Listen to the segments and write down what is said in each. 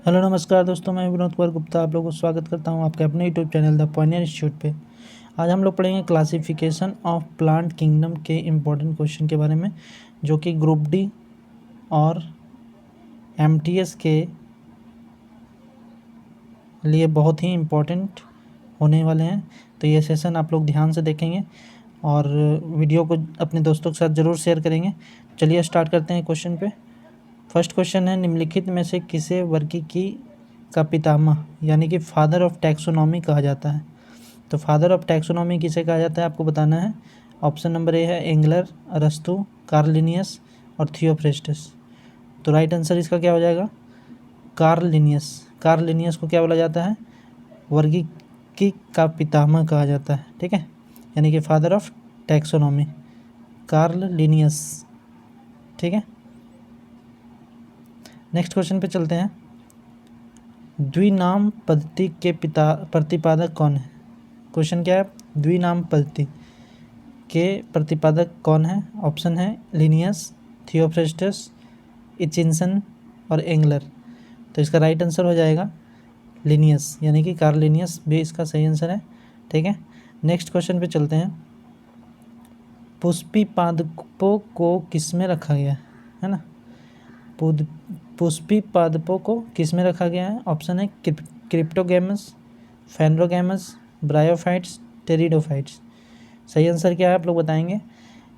Hello नमस्कार दोस्तों, मैं विनोद कुमार गुप्ता आप लोगों को स्वागत करता हूं आपके अपने YouTube channel the Pioneer institute पे। आज हम लोग पढ़ेंगे क्लासिफिकेशन ऑफ प्लांट किंगडम के इम्पोर्टेंट क्वेश्चन के बारे में, जो कि ग्रुप डी और एमटीएस के लिए बहुत ही इम्पोर्टेंट होने वाले हैं। तो ये सेशन आप लोग ध्यान से देखेंगे और वीडियो को अपने दोस्तों के साथ ज़रूर शेयर करेंगे। चलिए स्टार्ट करते हैं क्वेश्चन पे। फर्स्ट क्वेश्चन है, निम्नलिखित में से किसे वर्गीकी का पितामह यानी कि फादर ऑफ टैक्सोनॉमी कहा जाता है? तो फादर ऑफ टैक्सोनॉमी किसे कहा जाता है आपको बताना है। ऑप्शन नंबर ए है एंगलर, अरस्तु, कार्ल लिनियस और थियोफ्रेस्टस। तो राइट आंसर इसका क्या हो जाएगा? Karl Linnaeus. कार्ल लिनियस को क्या बोला जाता है? वर्गीकी का पितामह कहा जाता है, ठीक है, यानी कि father of taxonomy Karl Linnaeus, ठीक है। नेक्स्ट क्वेश्चन पे चलते हैं। द्विनाम पद्धति के प्रतिपादक कौन है? क्वेश्चन क्या है? द्विनाम पद्धति के प्रतिपादक कौन है? ऑप्शन है लिनियस, थियोफ्रेस्टस, इचिंसन और एंगलर। तो इसका राइट आंसर हो जाएगा लिनियस, यानी कि कार्ल लिनियस भी इसका सही आंसर है, ठीक है। नेक्स्ट क्वेश्चन पे चलते हैं। पुष्पी पादपों को किस में रखा गया है ना? पुष्पी पादपों को किस में रखा गया है? ऑप्शन है क्रिप्टोगैमस, फेनरोगैमस, ब्रायोफाइट्स, टेरिडोफाइट्स। सही आंसर क्या है आप लोग बताएंगे?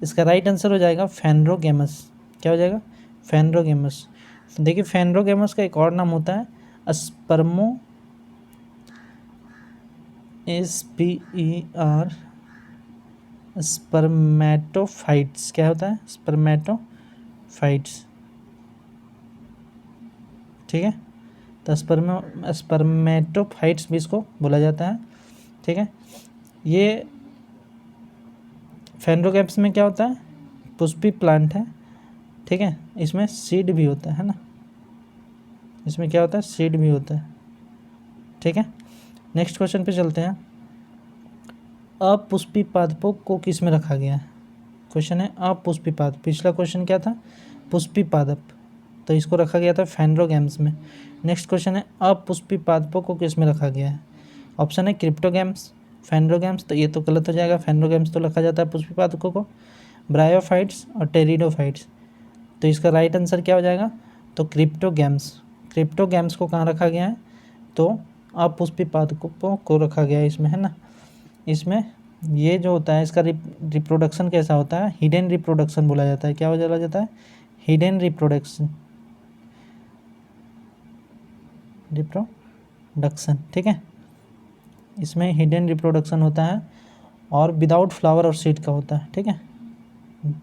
इसका राइट आंसर हो जाएगा फेनरोगैमस। क्या हो जाएगा? फेनरोगैमस। देखिए फेनरोगैमस का एक और नाम होता है स्पर्मेटोफाइट्स। क्या होता है? स्पर्मेटोफाइट्स, ठीक है। तो स्पर्मेटोफाइट्स भी इसको बोला जाता है, ठीक है। ये फेनरोगैम्स में क्या होता है? पुष्पी प्लांट है, ठीक है। इसमें सीड भी होता है ना, इसमें क्या होता है? सीड भी होता है, ठीक है। नेक्स्ट क्वेश्चन पे चलते हैं। अपुष्पी पादपों को किस में रखा गया है? क्वेश्चन है अपुष्पी पादप। पिछला क्वेश्चन क्या था? पुष्पी पादप, तो इसको रखा गया था फेनरोगैम्स में। नेक्स्ट क्वेश्चन है अपुष्पी पादपों को किस में रखा गया है? ऑप्शन है क्रिप्टोगैम्स, फेनरोगैम्स, तो ये तो गलत हो जाएगा। फेनरोगैम्स तो रखा जाता है पुष्पी पादपों को। ब्रायोफाइट्स और टेरिडोफाइट्स, तो इसका राइट आंसर क्या हो जाएगा? तो क्रिप्टोगैम्स। क्रिप्टोगैम्स को कहाँ रखा गया है? तो अपुष्पी पादपों को रखा गया है इसमें, है ना। इसमें ये जो होता है इसका रिप्रोडक्शन कैसा होता है? हिडन रिप्रोडक्शन बोला जाता है। क्या बोला जाता है? हिडन रिप्रोडक्शन, ठीक है। इसमें हिडन रिप्रोडक्शन होता है और विदाउट फ्लावर और सीड का होता है, ठीक है।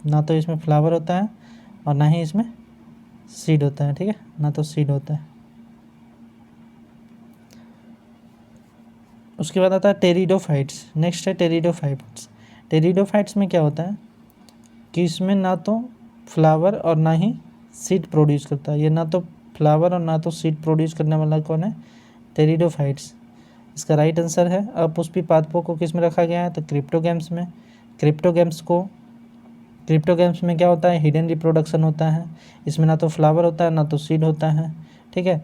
ना तो इसमें फ्लावर होता है और ना ही इसमें सीड होता है, ठीक है, ना तो सीड होता है। उसके बाद आता है टेरिडोफाइट्स। नेक्स्ट है टेरिडोफाइट्स। टेरिडोफाइट्स में क्या होता है कि इसमें ना तो फ्लावर और ना ही सीड प्रोड्यूस करता है। ये ना तो फ्लावर और ना तो सीड प्रोड्यूस करने वाला कौन है? टेरिडोफाइट्स। इसका राइट आंसर है अपुष्पी पादपों को किस में रखा गया है? तो क्रिप्टोगैम्स में। क्रिप्टोगैम्स में क्या होता है? हिडन रिप्रोडक्शन होता है। इसमें ना तो फ्लावर होता है ना तो सीड होता है, ठीक है।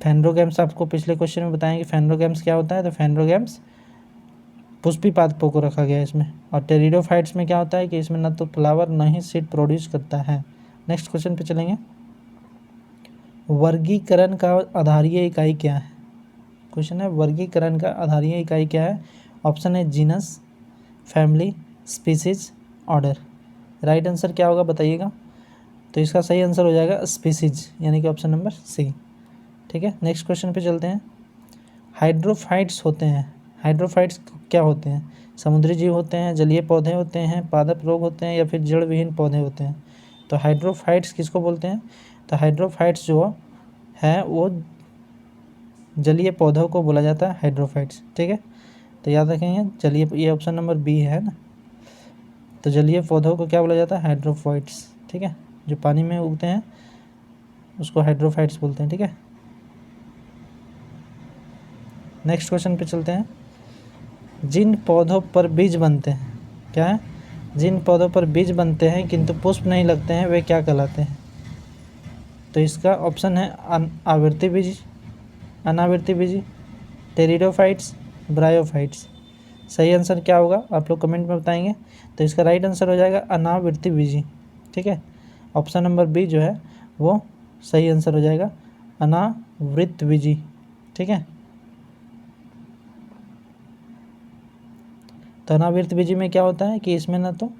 फेनरोगैम्स आपको पिछले क्वेश्चन में बताएं कि फेनरोगैम्स क्या होता है, तो फेनरोगैम्स पुष्पी पादपों को रखा गया है इसमें। और टेरिडोफाइट्स में क्या होता है कि इसमें ना तो फ्लावर ना ही सीड प्रोड्यूस करता है। नेक्स्ट क्वेश्चन पे चलेंगे। वर्गीकरण का आधारीय इकाई क्या है? क्वेश्चन है वर्गीकरण का आधारीय इकाई क्या है? ऑप्शन है genus, family, species, order. Right answer क्या होगा बताइएगा? तो इसका सही आंसर हो जाएगा स्पीसीज, यानी कि ऑप्शन नंबर सी, ठीक है। नेक्स्ट क्वेश्चन पे चलते हैं। हाइड्रोफाइट्स होते हैं, हाइड्रोफाइट्स क्या होते हैं? समुद्री जीव होते हैं, जलीय पौधे होते हैं, पादप रोग होते हैं या फिर जड़ विहीन पौधे होते हैं? तो हाइड्रोफाइट्स किसको बोलते हैं? तो हाइड्रोफाइट्स जो है वो जलीय पौधों को बोला जाता है हाइड्रोफाइट्स, ठीक है। तो याद रखेंगे जलीय, ये ऑप्शन नंबर बी है ना। तो जलीय पौधों को क्या बोला जाता है? हाइड्रोफाइट्स, ठीक है। जो पानी में उगते हैं उसको हाइड्रोफाइट्स बोलते हैं, ठीक है। नेक्स्ट क्वेश्चन पे चलते हैं। जिन पौधों पर बीज बनते हैं, क्या है? जिन पौधों पर बीज बनते हैं किंतु पुष्प नहीं लगते हैं वे क्या कहलाते हैं? तो इसका ऑप्शन है आवृत्ति बीज, अनावृत्ति बीजी, टेरिडोफाइट्स, ब्रायोफाइट्स। सही आंसर क्या होगा आप लोग कमेंट में बताएंगे। तो इसका राइट आंसर हो जाएगा अनावृत्ति बीजी। ठीक है, ऑप्शन नंबर बी जो है वो सही आंसर हो जाएगा, अनावृत बीजी। ठीक है, तो अनावृत बीजी में क्या होता है कि इसमें ना तो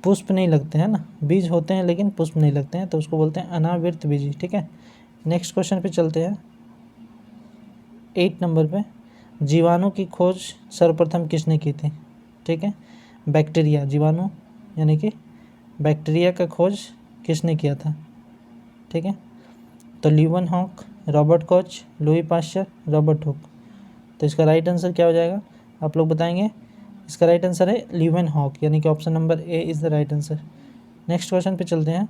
पुष्प नहीं लगते हैं ना, बीज होते हैं लेकिन पुष्प नहीं लगते हैं, तो उसको बोलते हैं अनावृत बीजी। ठीक है, नेक्स्ट क्वेश्चन पे चलते हैं। 8 नंबर पे, जीवाणु की खोज सर्वप्रथम किसने की थी? ठीक है, बैक्टीरिया, जीवाणु यानी कि बैक्टीरिया का खोज किसने किया था? ठीक है, तो Leeuwenhoek, Robert Koch, Louis Pasteur, Robert Hooke. तो इसका राइट आंसर क्या हो जाएगा आप लोग बताएंगे। इसका राइट आंसर है ल्यूवन हॉक, यानी कि option number A is the right answer. Next question पे चलते हैं।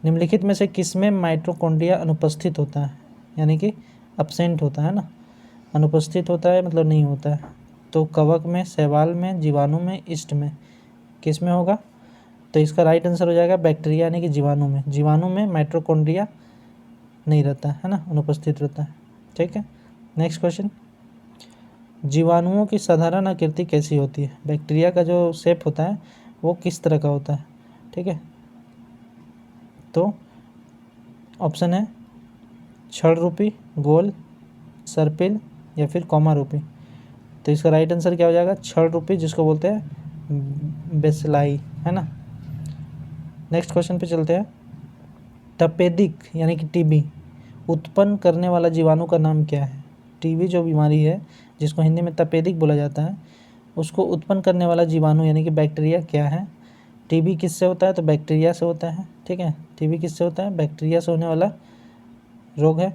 निम्नलिखित में से किसमें माइटोकॉन्ड्रिया अनुपस्थित होता है? यानी कि अब्सेंट होता है ना, अनुपस्थित होता है मतलब नहीं होता है। तो कवक में, शैवाल में, जीवाणु में, ईस्ट में, किस में होगा? तो इसका राइट आंसर हो जाएगा बैक्टीरिया यानी कि जीवाणु में। जीवाणु में माइटोकॉन्ड्रिया नहीं रहता है ना, अनुपस्थित रहता है। ठीक है, नेक्स्ट क्वेश्चन, जीवाणुओं की साधारण आकृति कैसी होती है? बैक्टीरिया का जो शेप होता है वो किस तरह का होता है? ठीक है, तो ऑप्शन है छड़ रूपी, गोल, सर्पिल या फिर कॉमा रूपी। तो इसका राइट आंसर क्या हो जाएगा? छड़ रूपी, जिसको बोलते हैं बेसलाई, है ना। नेक्स्ट क्वेश्चन पे चलते हैं। तपेदिक यानी कि टीबी उत्पन्न करने वाला जीवाणु का नाम क्या है? टीबी जो बीमारी है जिसको हिंदी में तपेदिक बोला जाता है, उसको उत्पन्न करने वाला जीवाणु यानी कि बैक्टीरिया क्या है? टीबी किससे होता है? तो बैक्टीरिया से होता है। ठीक है, टीबी किससे होता है? बैक्टीरिया से होने वाला रोग है।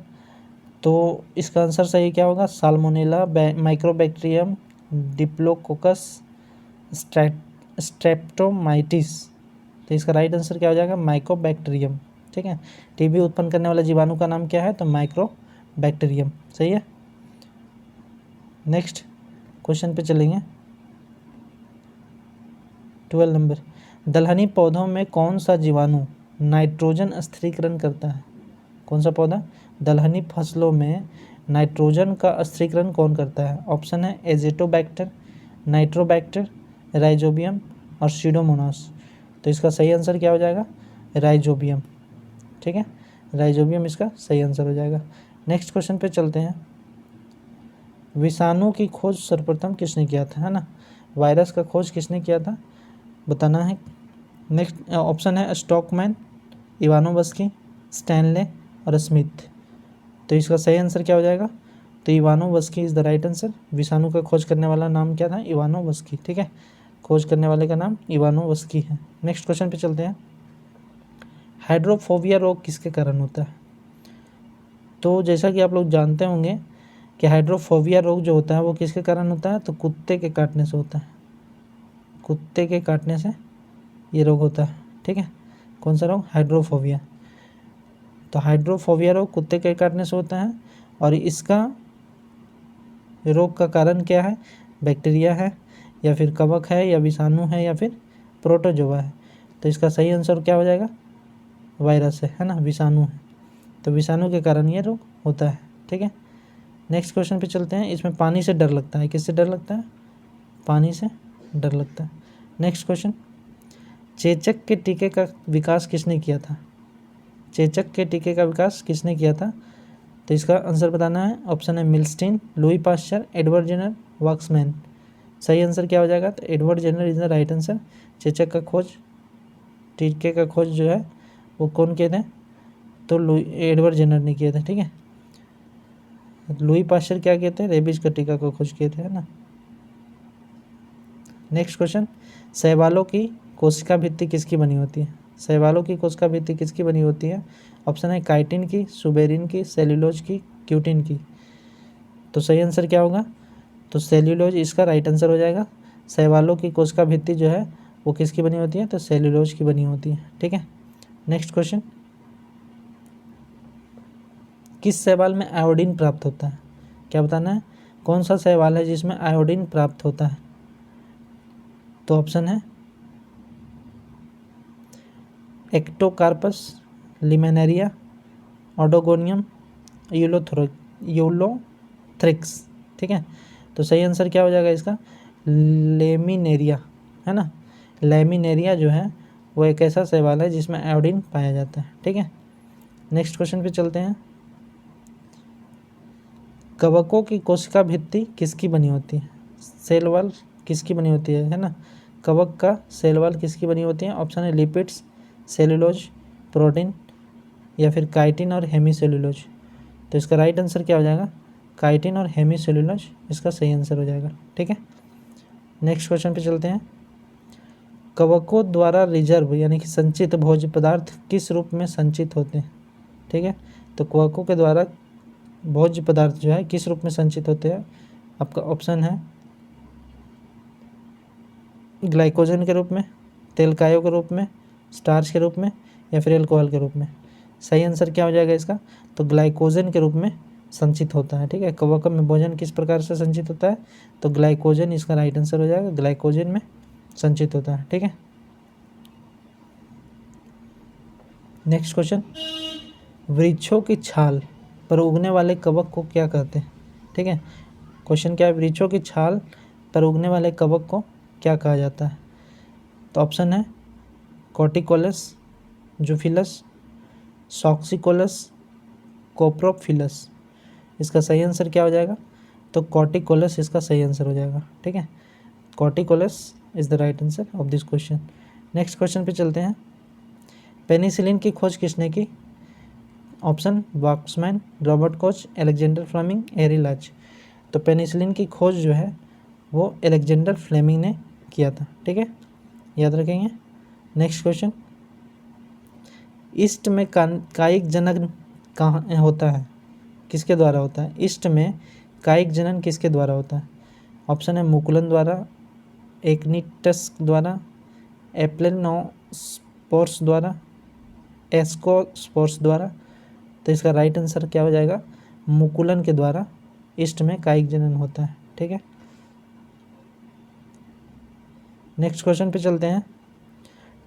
तो इसका आंसर सही क्या होगा? Salmonella, mycobacterium, diplococcus, streptomyces. तो इसका राइट आंसर क्या हो जाएगा? माइक्रोबैक्टीरियम। ठीक है, टीबी उत्पन्न करने वाला जीवाणु का नाम क्या है? तो माइक्रोबैक्टीरियम। सही है। नेक्स्ट क्वेश्चन पे चलेंगे। 12 नंबर, दलहनी पौधों में कौन सा जीवाणु नाइट्रोजन स्थिरीकरण करता है? कौन सा पौधा? दलहनी फसलों में नाइट्रोजन का स्थिरीकरण कौन करता है? ऑप्शन है एजिटोबैक्टर, नाइट्रोबैक्टर, राइजोबियम और सीडोमोनास। तो इसका सही आंसर क्या हो जाएगा? राइजोबियम। ठीक है, राइजोबियम इसका सही आंसर हो जाएगा। नेक्स्ट क्वेश्चन पे चलते हैं। विषाणु की खोज सर्वप्रथम किसने किया था, है ना? वायरस का खोज किसने किया था बताना है। नेक्स्ट ऑप्शन है स्टॉकमैन, इवानोवस्की, स्टैनले और स्मिथ। तो इसका सही आंसर क्या हो जाएगा? तो Ivanovsky is the right answer. विषाणु का खोज करने वाला नाम क्या था? इवानोवस्की। ठीक है, खोज करने वाले का नाम इवानोवस्की है। नेक्स्ट क्वेश्चन पे चलते हैं। हाइड्रोफोबिया रोग किसके कारण होता है? तो जैसा कि आप लोग जानते होंगे कि हाइड्रोफोबिया रोग जो होता है वो किसके कारण होता है? तो कुत्ते के काटने से होता है। कुत्ते के काटने से ये रोग होता है। ठीक है, कौन सा रोग? हाइड्रोफोबिया। तो हाइड्रोफोबिया रोग कुत्ते के काटने से होता है और इसका रोग का कारण क्या है? बैक्टीरिया है या फिर कवक है या विषाणु है या फिर प्रोटोजोआ है। तो इसका सही आंसर क्या हो जाएगा? वायरस है ना, विषाणु है। तो विषाणु के कारण ये रोग होता है। ठीक है, नेक्स्ट क्वेश्चन पे चलते हैं। इसमें पानी से डर लगता है, किससे डर लगता है? पानी से डर लगता है। नेक्स्ट क्वेश्चन, चेचक के टीके का विकास किसने किया था? चेचक के टीके का विकास किसने किया था? तो इसका आंसर बताना है। ऑप्शन है Milstein, Louis Pasteur, Edward Jenner, Waksman. सही आंसर क्या हो जाएगा? तो Edward Jenner is the right answer. चेचक का खोज, टीके का खोज जो है वो कौन किए थे? तो एडवर्ड जेनर ने किए थे। ठीक है, लुई पाश्चर क्या किए थे? रेबीज का टीका का खोज किए थे, है ना। नेक्स्ट क्वेश्चन, शैवालों की कोशिका भित्ति किसकी बनी होती है? शैवालों की कोशिका भित्ति किसकी बनी होती है? ऑप्शन है काइटिन की, सुबेरिन की, सेल्यूलोज की, क्यूटिन की। तो सही आंसर क्या होगा? तो सेल्यूलोज इसका राइट आंसर हो जाएगा। शैवालों की कोशिका भित्ति जो है वो किसकी बनी होती है? तो सेल्यूलोज की बनी होती है। ठीक है, नेक्स्ट क्वेश्चन, किस शैवाल में आयोडीन प्राप्त होता है? क्या बताना है? कौन सा शैवाल है जिसमें आयोडीन प्राप्त होता है? तो ऑप्शन है एक्टोकार्पस, लिमेनेरिया, ऑडोगोनियम यूलोथ्रिक्स, ठीक है। तो सही आंसर क्या हो जाएगा इसका, लेमिनेरिया, है ना। लेमिनेरिया जो है वो एक ऐसा शैवाल है जिसमें आयोडीन पाया जाता है, ठीक है। नेक्स्ट क्वेश्चन पे चलते हैं। कवकों की कोशिका भित्ति किसकी बनी होती है, सेल वॉल किसकी बनी होती है ना। कवक का सेल वॉल किसकी बनी होती है, ऑप्शन है लिपिड्स, सेलुलोज, प्रोटीन या फिर काइटिन और हेमीसेलुलोज। तो इसका राइट आंसर क्या हो जाएगा, काइटिन और हेमीसेलुलोज इसका सही आंसर हो जाएगा, ठीक है। नेक्स्ट क्वेश्चन पे चलते हैं। कवकों द्वारा रिजर्व यानी कि संचित भोज्य पदार्थ किस रूप में संचित होते हैं, ठीक है। तो कवकों के द्वारा भोज्य पदार्थ जो है किस रूप में संचित होते हैं, आपका ऑप्शन है ग्लाइकोजन के रूप में, तेलकायों के रूप में, स्टार्च के रूप में या फिर अल्कोहल के रूप में। सही आंसर क्या हो जाएगा इसका, तो ग्लाइकोजन के रूप में संचित होता है, ठीक है। कवक में भोजन किस प्रकार से संचित होता है, तो ग्लाइकोजन इसका राइट आंसर हो जाएगा, ग्लाइकोजन में संचित होता है, ठीक है। नेक्स्ट क्वेश्चन, वृक्षों की छाल पर उगने वाले कवक को क्या कहते हैं, ठीक है। क्वेश्चन क्या है, वृक्षों की छाल पर उगने वाले कवक को क्या कहा जाता है। तो ऑप्शन है कॉर्टिकोलस, जूफिलस, सॉक्सिकोलस, कोप्रोफिलस। इसका सही आंसर क्या हो जाएगा, तो कॉर्टिकोलस इसका सही आंसर हो जाएगा, ठीक है। कॉर्टिकोलस is the right answer of this question. Next question पे चलते हैं। पेनिसिलिन की खोज किसने की, option Waksman, Robert Koch, Alexander Fleming, एरी लाच। तो पेनिसिलिन की खोज जो है वो अलेक्जेंडर फ्लेमिंग ने किया था, ठीक है, याद रखेंगे। नेक्स्ट क्वेश्चन, ईस्ट में कायिक जनन कहाँ होता है, किसके द्वारा होता है, ईस्ट में कायिक जनन किसके द्वारा होता है। ऑप्शन है मुकुलन द्वारा, एक्निटस द्वारा, एप्लेनोस्पोर्स द्वारा, एस्कोस्पोर्स द्वारा। तो इसका राइट आंसर क्या हो जाएगा, मुकुलन के द्वारा ईस्ट में कायिक जनन होता है, ठीक है। नेक्स्ट क्वेश्चन पे चलते हैं।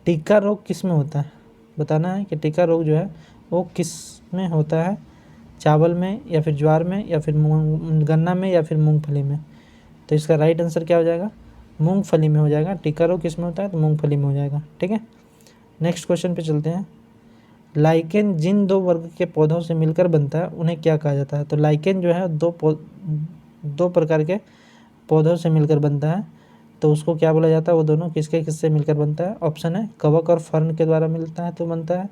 टीका रोग किस में होता है, बताना है कि टीका रोग जो है वो किस में होता है, चावल में या फिर ज्वार में या फिर गन्ना में या फिर मूंगफली में। तो इसका राइट आंसर क्या हो जाएगा, मूंगफली में हो जाएगा। टीका रोग किस में होता है, तो मूंगफली में हो जाएगा, ठीक है। नेक्स्ट क्वेश्चन पे चलते हैं। लाइकेन जिन दो वर्ग के पौधों से मिलकर बनता है उन्हें क्या कहा जाता है। तो लाइकेन जो है दो प्रकार के पौधों से मिलकर बनता है, तो उसको क्या बोला जाता है, वो दोनों किसके किससे मिलकर बनता है। ऑप्शन है कवक और फर्न के द्वारा मिलता है तो बनता है,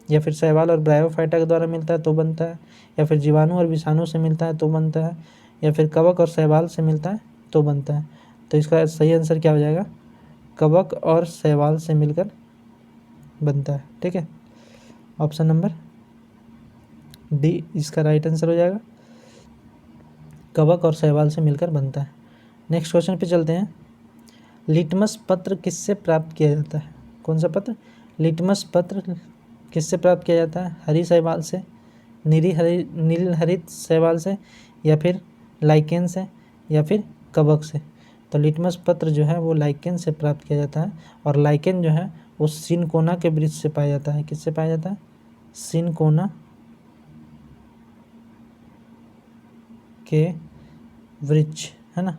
या फिर शैवाल और ब्रायोफाइटा के द्वारा मिलता है तो बनता है, या फिर जीवाणु और विषाणु से मिलता है तो बनता है, या फिर कवक और शैवाल से मिलता है तो बनता है। तो इसका सही आंसर क्या हो जाएगा, कवक और शैवाल से मिलकर बनता है, ठीक है। ऑप्शन नंबर डी इसका राइट आंसर हो जाएगा, कवक और शैवाल से मिलकर बनता है। नेक्स्ट क्वेश्चन पे चलते हैं। लिटमस पत्र किससे प्राप्त किया जाता है, कौन सा पत्र, लिटमस पत्र किससे प्राप्त किया जाता है, हरी शैवाल से, नील हरित शैवाल से, या फिर लाइकेन से, या फिर कवक से। तो लिटमस पत्र जो है वो लाइकेन से प्राप्त किया जाता है, और लाइकेन जो है वो सिनकोना के वृक्ष से पाया जाता है, किससे पाया जाता है, सिनकोना के वृक्ष, है ना,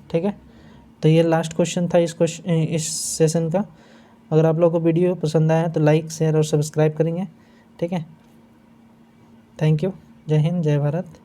ठीक है। तो ये लास्ट क्वेश्चन था इस सेशन का। अगर आप लोगों को वीडियो पसंद आया तो लाइक, शेयर और सब्सक्राइब करेंगे, ठीक है। थैंक यू, जय हिंद, जय भारत।